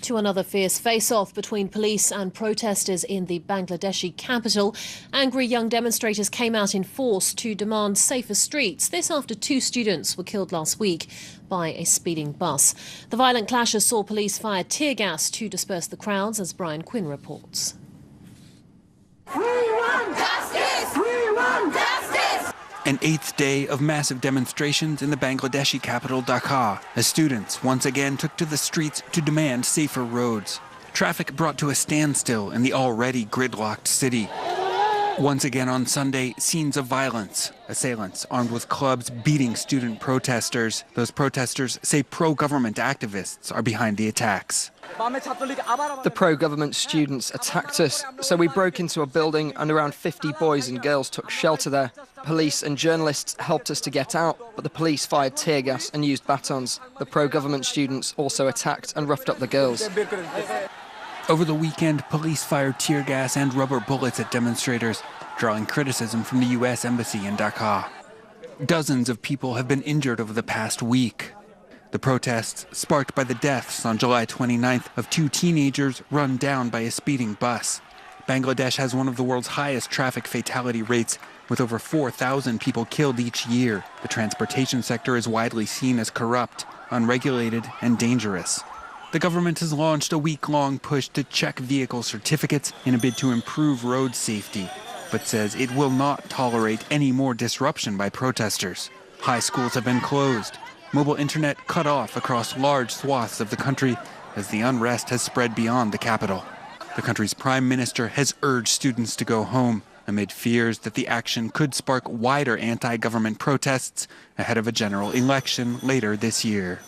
To another fierce face-off between police and protesters in the Bangladeshi capital. Angry young demonstrators came out in force to demand safer streets. This after 2 students were killed last week by a speeding bus. The violent clashes saw police fire tear gas to disperse the crowds, as Brian Quinn reports. We want justice! We want justice! An 8th day of massive demonstrations in the Bangladeshi capital Dhaka, as students once again took to the streets to demand safer roads. Traffic brought to a standstill in the already gridlocked city. Once again on Sunday, scenes of violence. Assailants armed with clubs beating student protesters. Those protesters say pro-government activists are behind the attacks. The pro-government students attacked us, so we broke into a building and around 50 boys and girls took shelter there. Police and journalists helped us to get out, but the police fired tear gas and used batons. The pro-government students also attacked and roughed up the girls. Over the weekend, police fired tear gas and rubber bullets at demonstrators, drawing criticism from the U.S. Embassy in Dhaka. Dozens of people have been injured over the past week. The protests, sparked by the deaths on July 29th of 2 teenagers run down by a speeding bus. Bangladesh has one of the world's highest traffic fatality rates, with over 4,000 people killed each year. The transportation sector is widely seen as corrupt, unregulated, and dangerous. The government has launched a week-long push to check vehicle certificates in a bid to improve road safety, but says it will not tolerate any more disruption by protesters. High schools have been closed, mobile internet cut off across large swaths of the country as the unrest has spread beyond the capital. The country's prime minister has urged students to go home amid fears that the action could spark wider anti-government protests ahead of a general election later this year.